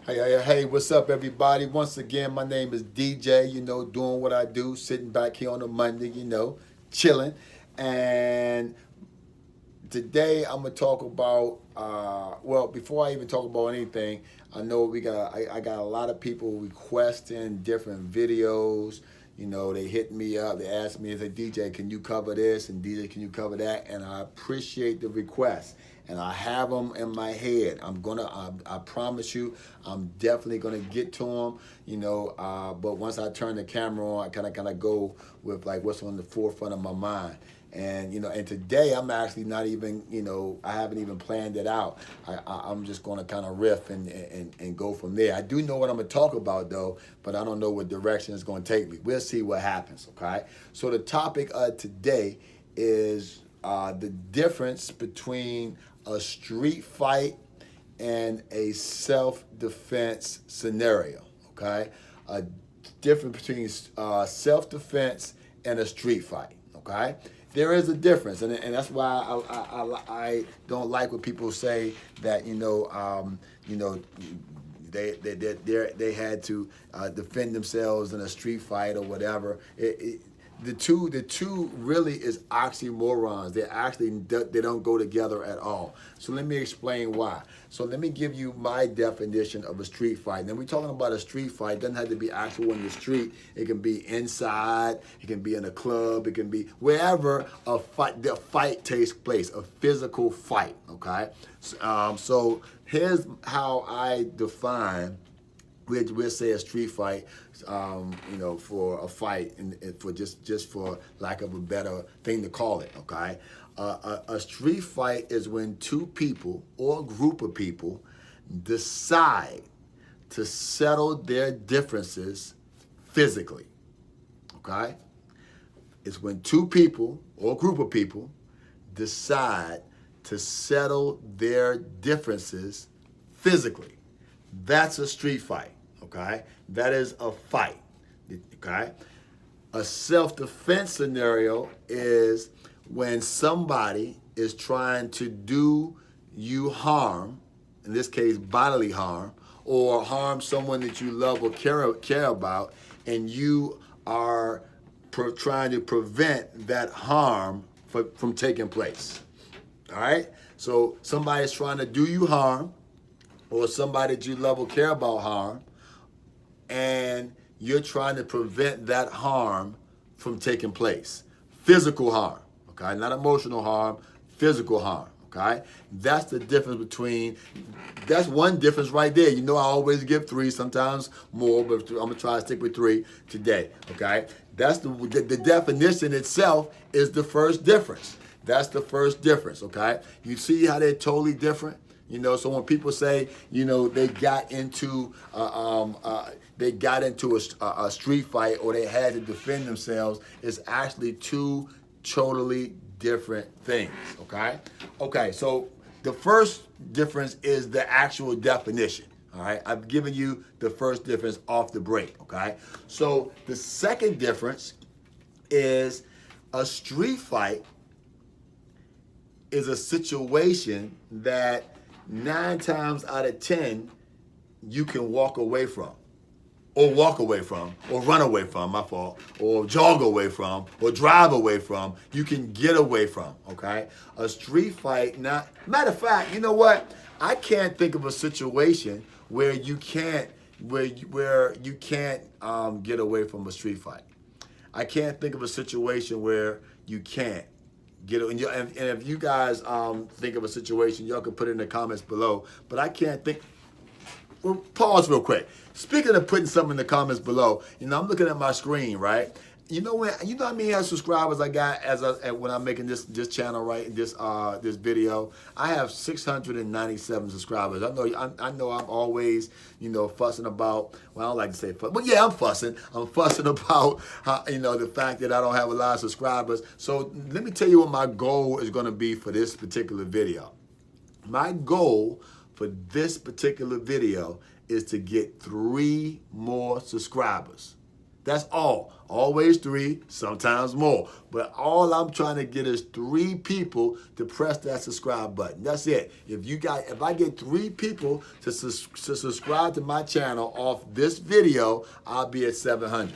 Hey, what's up, everybody? Once again, my name is DJ, doing what I do, sitting back here on a Monday, chilling. And today I'm going to talk about, well, before I even talk about anything, I know I got a lot of people requesting different videos. They hit me up, they ask me, they say, DJ, can you cover this? And DJ, can you cover that? And I appreciate the request. And I have them in my head. I promise you, I'm definitely gonna get to them. But once I turn the camera on, I kind of go with like what's on the forefront of my mind. And today I'm actually not even, I haven't even planned it out. I'm just gonna kind of riff and go from there. I do know what I'm gonna talk about though, but I don't know what direction it's gonna take me. We'll see what happens. Okay. So the topic of today is the difference between a street fight and a self-defense scenario. Okay, a difference between self-defense and a street fight. Okay, there is a difference, and that's why I don't like when people say that they had to defend themselves in a street fight or whatever. The two really is oxymorons. They don't go together at all. So let me explain why. So let me give you my definition of a street fight. Now we're talking about a street fight. It doesn't have to be actual in the street. It can be inside. It can be in a club. It can be wherever the fight takes place. A physical fight. Okay. So here's how I define. We'll say a street fight, for a fight, and for just for lack of a better thing to call it. Okay, a street fight is when two people or a group of people decide to settle their differences physically. Okay, it's when two people or a group of people decide to settle their differences physically. That's a street fight, okay? That is a fight, okay? A self-defense scenario is when somebody is trying to do you harm, in this case bodily harm, or harm someone that you love or care about, and you are trying to prevent that harm from taking place, all right? So somebody's trying to do you harm, or somebody that you love or care about harm, and you're trying to prevent that harm from taking place. Physical harm, okay? Not emotional harm, physical harm, okay? That's the difference that's one difference right there. I always give three, sometimes more, but I'm gonna try to stick with three today, okay? That's the definition itself is the first difference. That's the first difference, okay? You see how they're totally different? So when people say, they got into a street fight or they had to defend themselves, it's actually two totally different things. Okay. Okay. So the first difference is the actual definition. All right. I've given you the first difference off the break. Okay. So the second difference is a street fight is a situation that 9 times out of 10 you can walk away from, or run away from, my fault, or jog away from, or drive away from. You can get away from. Okay, a street fight. Not matter of fact, you know what? I can't think of a situation where you can't get away from a street fight. I can't think of a situation where you can't get it. And if you guys think of a situation, y'all can put it in the comments below. But I can't think. Well, pause real quick. Speaking of putting something in the comments below, I'm looking at my screen, right? How many subscribers I got when I'm making this channel, right? This video, I have 697 subscribers. I know I'm always fussing about. Well, I don't like to say fuss, but yeah, I'm fussing. I'm fussing about how, the fact that I don't have a lot of subscribers. So let me tell you what my goal is going to be for this particular video. My goal for this particular video is to get 3 more subscribers. That's all. Always 3, sometimes more. But all I'm trying to get is 3 people to press that subscribe button. That's it. If I get 3 people to subscribe to my channel off this video, I'll be at 700.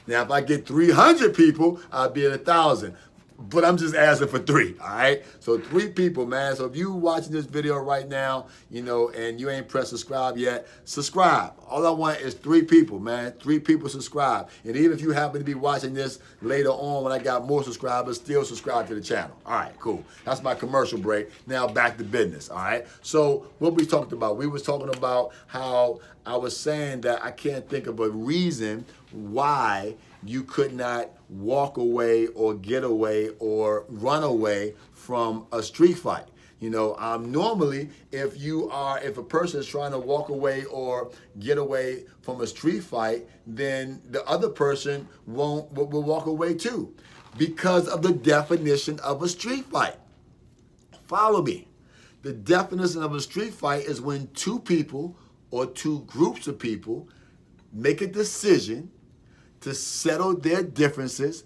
Now, if I get 300 people, I'll be at 1,000. But I'm just asking for 3, all right? So 3 people, man. So if you watching this video right now, and you ain't pressed subscribe yet, subscribe. All I want is 3 people, man. 3 people subscribe. And even if you happen to be watching this later on when I got more subscribers, still subscribe to the channel. All right, cool. That's my commercial break. Now back to business, all right? So what we talked about, we was talking about how I was saying that I can't think of a reason why you could not walk away or get away or run away from a street fight. Normally, if a person is trying to walk away or get away from a street fight, then the other person will walk away too, because of the definition of a street fight. Follow me. The definition of a street fight is when 2 people or 2 groups of people make a decision to settle their differences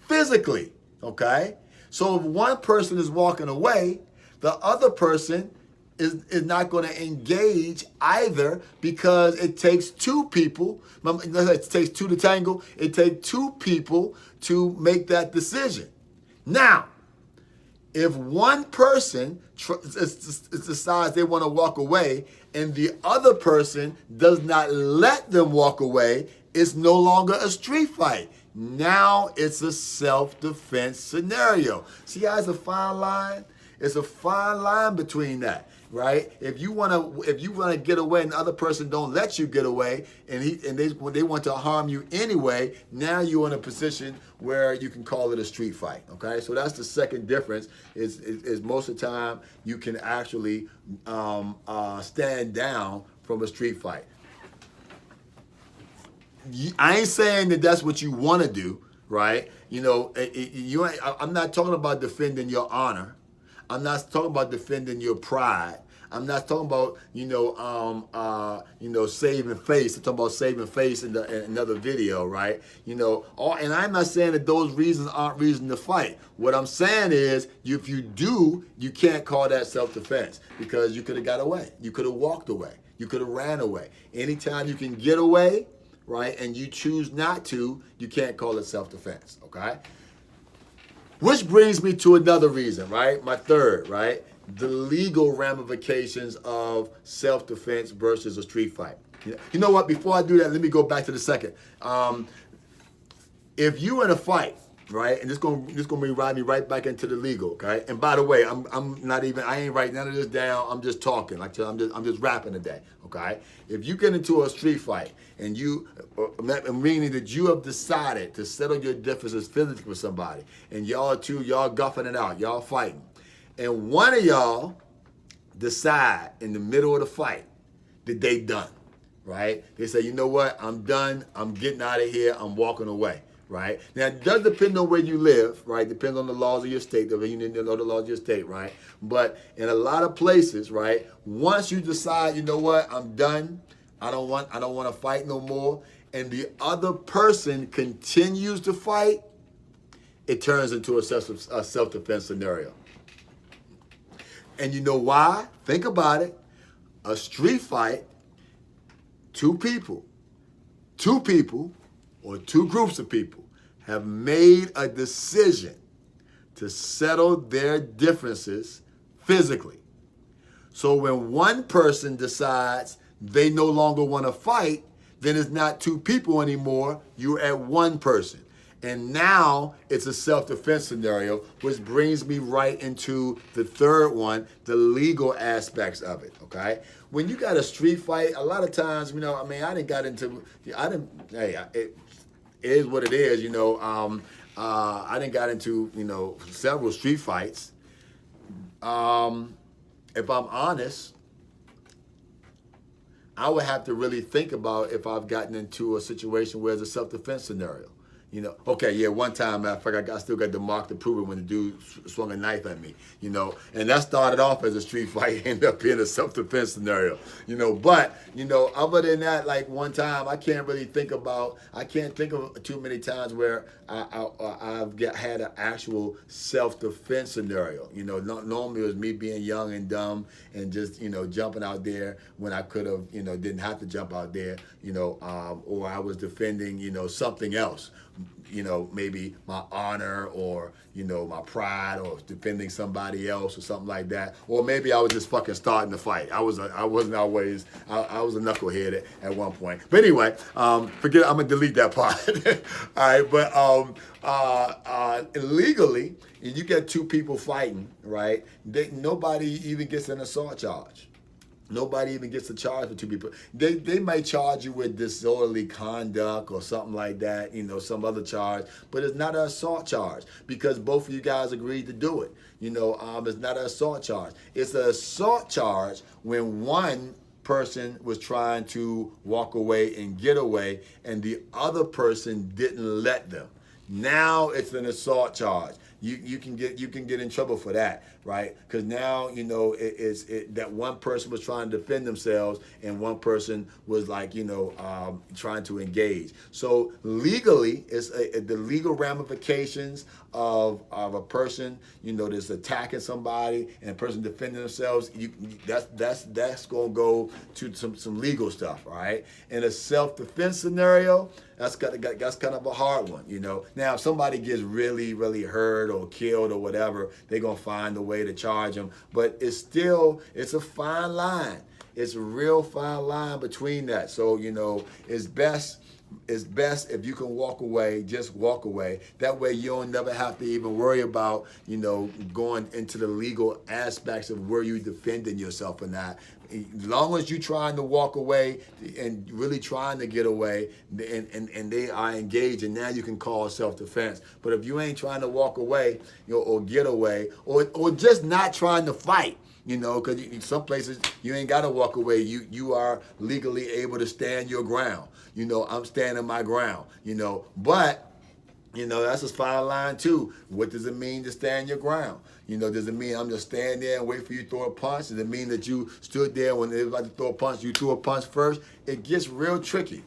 physically, okay? So if one person is walking away, the other person is not going to engage either, because it takes 2 people. It takes 2 to tango. It takes 2 people to make that decision. Now, if one person decides they want to walk away and the other person does not let them walk away, it's no longer a street fight. Now it's a self-defense scenario. See how it's a fine line? It's a fine line between that, right? If you wanna get away and the other person don't let you get away, and they want to harm you anyway, now you're in a position where you can call it a street fight. Okay, so that's the second difference. Is most of the time you can actually stand down from a street fight. I ain't saying that that's what you want to do, right? I'm not talking about defending your honor. I'm not talking about defending your pride. I'm not talking about saving face. I'm talking about saving face in another video, right? And I'm not saying that those reasons aren't reason to fight. What I'm saying is, if you do, you can't call that self-defense, because you could have got away. You could have walked away. You could have ran away. Anytime you can get away, right, and you choose not to, you can't call it self-defense, okay? Which brings me to another reason, right? My third, right? The legal ramifications of self-defense versus a street fight. You know what? Before I do that, let me go back to the second. If you in a fight, right, and this gonna ride me right back into the legal, okay? And by the way, I ain't writing none of this down. I'm just talking, I'm just rapping today, okay? If you get into a street fight and meaning that you have decided to settle your differences physically with somebody, and y'all guffing it out, y'all fighting, and one of y'all decide in the middle of the fight that they done, right? They say, you know what? I'm done. I'm getting out of here. I'm walking away. Right? Now, it does depend on where you live, right? Depends on the laws of your state. You need to know the laws of your state, right? But in a lot of places, right, once you decide, you know what, I'm done, I don't want to fight no more, and the other person continues to fight, it turns into a self-defense scenario. And you know why? Think about it. A street fight, 2 people, or 2 groups of people have made a decision to settle their differences physically. So when one person decides they no longer want to fight, then it's not 2 people anymore, you're at 1 person. And now it's a self-defense scenario, which brings me right into the third one, the legal aspects of it, okay? When you got a street fight, a lot of times, it is what it is, I done got into, several street fights. If I'm honest, I would have to really think about if I've gotten into a situation where it's a self-defense scenario. You know, okay, yeah, one time, matter of fact, I still got the mark to prove it when the dude swung a knife at me, you know, and that started off as a street fight, ended up being a self-defense scenario, you know, but, you know, other than that, like one time, I can't think of too many times where I've had an actual self-defense scenario, you know, normally it was me being young and dumb and just, you know, jumping out there when I could have, you know, didn't have to jump out there, you know, or I was defending, you know, something else. You know, maybe my honor or, you know, my pride or defending somebody else or something like that. Or maybe I was just fucking starting the fight. I was a knucklehead at one point. But anyway, forget it, I'm gonna delete that part. All right, but legally, you get two people fighting, right? Nobody even gets an assault charge. Nobody even gets a charge for two people. They might charge you with disorderly conduct or something like that, you know, some other charge, but it's not an assault charge because both of you guys agreed to do it. You know, it's not an assault charge. It's an assault charge when one person was trying to walk away and get away and the other person didn't let them. Now it's an assault charge. You can get in trouble for that, right? Because now you know that one person was trying to defend themselves and one person was like, you know, trying to engage. So legally, it's the legal ramifications of a person, you know, that's attacking somebody and a person defending themselves. That's gonna go to some legal stuff, all right? In a self-defense scenario, that's kind of a hard one, you know. Now, if somebody gets really, really hurt or killed or whatever, they're gonna find a way to charge them. But it's a fine line. It's a real fine line between that. So, you know, it's best if you can walk away, just walk away. That way you don't never have to even worry about, you know, going into the legal aspects of where you're defending yourself or not. As long as you're trying to walk away and really trying to get away and they are engaged, and now you can call self-defense. But if you ain't trying to walk away, you know, or get away, or just not trying to fight, you know, because in some places you ain't got to walk away. You are legally able to stand your ground. You know, I'm standing my ground, you know, but, you know, that's a fine line too. What does it mean to stand your ground? You know, does it mean I'm just stand there and wait for you to throw a punch? Does it mean that you stood there when they were about to throw a punch, you threw a punch first? It gets real tricky.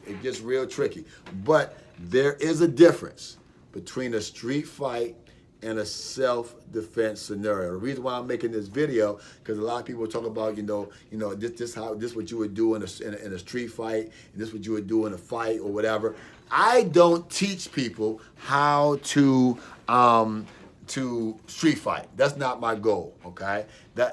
But there is a difference between a street fight and a self-defense scenario. The reason why I'm making this video, because a lot of people talk about, this what you would do in a street fight, and this what you would do in a fight or whatever. I don't teach people how to street fight. That's not my goal, okay?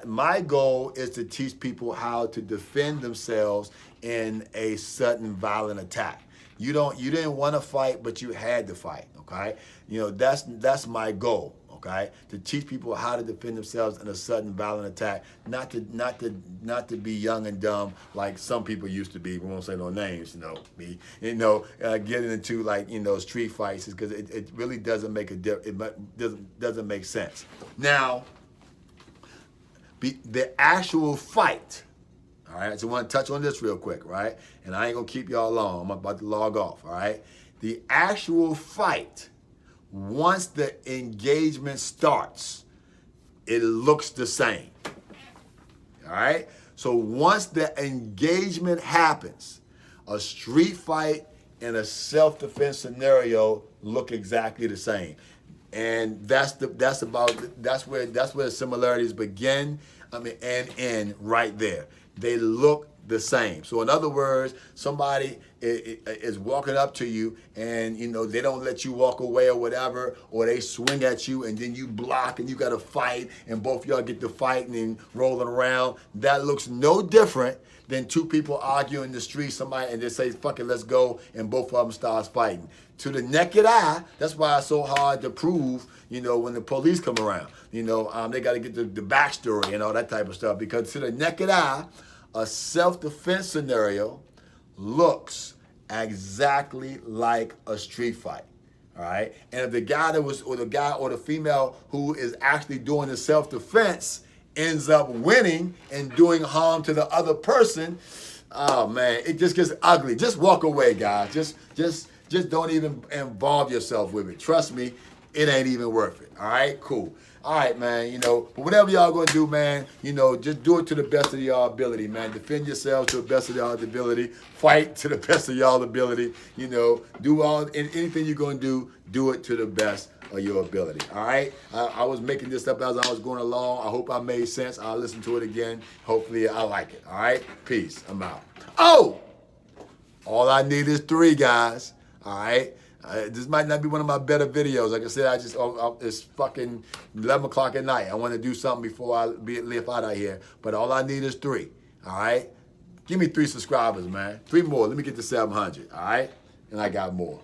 My goal is to teach people how to defend themselves in a sudden violent attack. You didn't want to fight, but you had to fight, okay? You know, that's my goal, okay? To teach people how to defend themselves in a sudden violent attack, not to be young and dumb like some people used to be. We won't say no names, getting into like, street fights, because it really doesn't make it doesn't make sense. Now, the actual fight. All right, so I want to touch on this real quick, right? And I ain't gonna keep y'all long. I'm about to log off, all right? The actual fight, once the engagement starts, it looks the same, all right? So once the engagement happens, a street fight and a self-defense scenario look exactly the same. And that's where the similarities begin, and end right there. They look the same. So in other words, somebody is walking up to you and, they don't let you walk away or whatever, or they swing at you and then you block and you got to fight and both y'all get to fighting and rolling around. That looks no different than two people arguing in the street, and they say, fuck it, let's go, and both of them starts fighting. To the naked eye, that's why it's so hard to prove, when the police come around. They got to get the backstory and all that type of stuff, because to the naked eye, a self-defense scenario looks exactly like a street fight, all right? And if the guy or the female who is actually doing the self-defense ends up winning and doing harm to the other person, oh man, it just gets ugly. Just walk away, guys. Just just don't even involve yourself with it. Trust me, it ain't even worth it. All right, cool. All right, man, you know, but whatever y'all gonna do, man, you know, just do it to the best of y'all ability, man. Defend yourselves to the best of y'all ability. Fight to the best of y'all ability. You know, do anything you're gonna do it to the best of your ability. All right. I was making this up as I was going along. I hope I made sense. I'll listen to it again. Hopefully, I like it. All right. Peace. I'm out. Oh, all I need is 3, guys. All right. This might not be one of my better videos. Like I said, it's fucking 11 o'clock at night. I want to do something before I leave out of here. But all I need is 3. All right. Give me 3 subscribers, man. 3 more. Let me get to 700. All right. And I got more.